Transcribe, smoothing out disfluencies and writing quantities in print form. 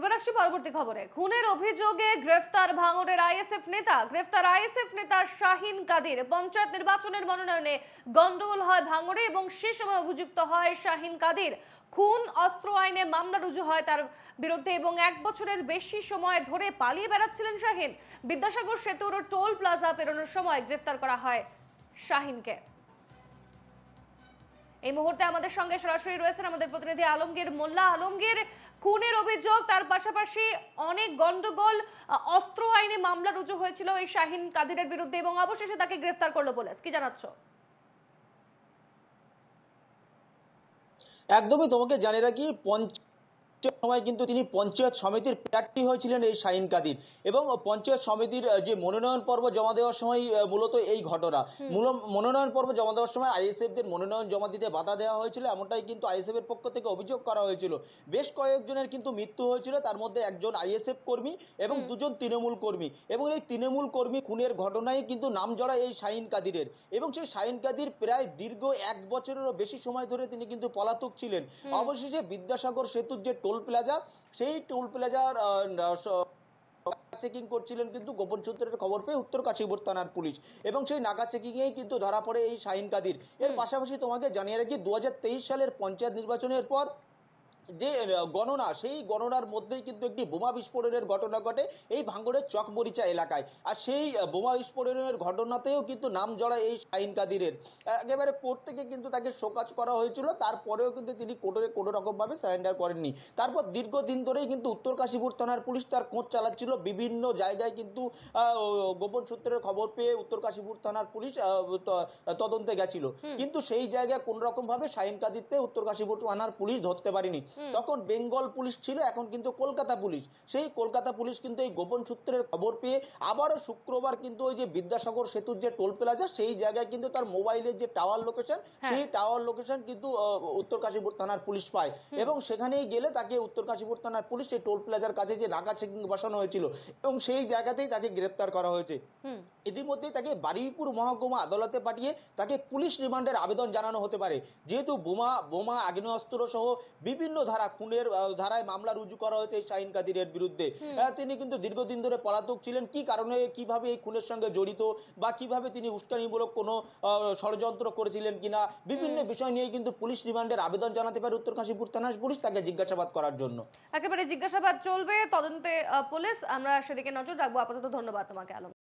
এবার আসছি পরবর্তী খবরে। খুনের অভিযোগে গ্রেফতার ভাঙড়ের আইএসএফ নেতা শাহিন কাদির। পঞ্চায়েত নির্বাচনের মনোনয়নে গন্ডগোল হয় ভাঙড়ে এবং সে সময় অভিযুক্ত হয় শাহিন কাদির। খুন, অস্ত্র আইনে মামলা রুজু হয় তার বিরুদ্ধে এবং 1 বছরের বেশি সময় ধরে পালিয়ে বেড়াচ্ছিলেন শাহিন। বিদ্যাসাগর সেতুর টোল প্লাজা পেরোনোর সময় গ্রেফতার করা হয় শাহিনকে। এই মুহূর্তে আমাদের সঙ্গে সরাসরি রয়েছেন আমাদের প্রতিনিধি আলমগীর মোল্লা। আলমগীর, খুনের অভিযোগ, তার পাশাপাশি অনেক গন্ডগোল, অস্ত্র আইনে মামলা রুজু হয়েছিল এই শাহিন কাদিরের বিরুদ্ধে এবং অবশেষে তাকে গ্রেফতার করলো পুলিশ, কি জানাচ্ছ? একদমই তোমাকে জানিয়ে রাখি, সময় কিন্তু তিনি পঞ্চায়েত সমিতির প্রার্থী হয়েছিলেন এই শাহিন কাদির, এবং পঞ্চায়েত সমিতির যে মনোনয়ন পর্ব জমা দেওয়ার সময় মূলত এই ঘটনা। মনোনয়ন পর্ব জমা দেওয়ার সময় আইএসএফদের মনোনয়ন জমা দিতে বাধা দেওয়া হয়েছিল, এমনটাই কিন্তু আইএসএফ এর পক্ষ থেকে অভিযোগ করা হয়েছিল। বেশ কয়েকজনের কিন্তু মৃত্যু হয়েছিল, তার মধ্যে একজন আইএসএফ কর্মী এবং দুজন তৃণমূল কর্মী, এবং এই তৃণমূল কর্মী খুনের ঘটনায় কিন্তু নাম জড়ায় এই শাহিন কাদিরের। এবং সেই শাহিন কাদির প্রায় দীর্ঘ 1 বছরেরও বেশি সময় ধরে তিনি কিন্তু পলাতক ছিলেন। অবশেষে বিদ্যাসাগর সেতুর যে টোল প্লাজা, সেই টোল প্লাজার চেকিং করছিলেন কিন্তু গোপন সূত্রের খবর পেয়ে উত্তর কাশীপুর থানার পুলিশ, এবং সেই নাকা চেকিং এই কিন্তু ধরা পড়ে এই শাহিন কাদির। এর পাশাপাশি তোমাকে জানিয়ে রাখি, 2023 সালের পঞ্চায়েত নির্বাচনের পর যে গণনা, সেই গণনার মধ্যেই কিন্তু একটি বোমা বিস্ফোরণের ঘটনা ঘটে এই ভাঙড়ের চকমরিচা এলাকায়। আর সেই বোমা বিস্ফোরণের ঘটনাতেও কিন্তু নাম জড়ায় এই শাহিন কাদিরের। একেবারে কোর্ট থেকে কিন্তু তাকে শোকজ করা হয়েছিল, তারপরেও কিন্তু তিনি কোর্টে কোনো রকমভাবে সারেন্ডার করেননি। তারপর দীর্ঘদিন ধরেই কিন্তু উত্তর কাশীপুর থানার পুলিশ তার খোঁজ চালাচ্ছিল, বিভিন্ন জায়গায় কিন্তু গোপন সূত্রের খবর পেয়ে উত্তর কাশীপুর থানার পুলিশ তদন্তে গেছিল, কিন্তু সেই জায়গায় কোন রকম ভাবে শাহিন কাদিরকে উত্তর কাশীপুর থানার পুলিশ ধরতে পারেনি। তখন বেঙ্গল পুলিশ ছিল, এখন কিন্তু কলকাতা পুলিশ। সেই কলকাতা পুলিশ কিন্তু এই গোপন সূত্রের খবর পেয়ে আবারও শুক্রবার কিন্তু ওই যে বিদ্যাসাগর সেতুর যে টোল প্লাজা, সেই জায়গায় কিন্তু তার মোবাইলের যে টাওয়ার লোকেশন, সেই টাওয়ার লোকেশন কিন্তু উত্তর কাশীপুর থানার পুলিশ পায়, এবং সেখানেই গেলে তাকে উত্তর কাশীপুর থানার পুলিশ সেই টোল প্লাজার কাছে যে নাকা চেকিং বসানো হয়েছিল, এবং সেই জায়গাতেই তাকে গ্রেপ্তার করা হয়েছে। ইতিমধ্যেই তাকে বারুইপুর মহকুমা আদালতে পাঠিয়ে তাকে পুলিশ রিমান্ডের আবেদন জানানো হতে পারে, যেহেতু বোমা আগ্নেয়াস্ত্র সহ বিভিন্ন ধারা, খুনের ধারায় মামলা রুজু করা হয়েছে এই শাহিন কাদিরের বিরুদ্ধে। তিনি কিন্তু দীর্ঘদিন ধরে পলাতক ছিলেন, কি কারণে, কিভাবে এই খুনের সঙ্গে জড়িত, বা কিভাবে তিনি উস্কানিমূলক কোনো ষড়যন্ত্র করেছিলেন কিনা, বিভিন্ন বিষয় নিয়ে কিন্তু পুলিশ রিমান্ডের আবেদন জানাতে পারে উত্তর কাশীপুর থানার পুলিশ তাকে জিজ্ঞাসাবাদ করার জন্য। একেবারে জিজ্ঞাসাবাদ চলবে, তদন্তে পুলিশ, আমরা সেদিকে নজর রাখবো। আপাতত ধন্যবাদ তোমাকে আলম।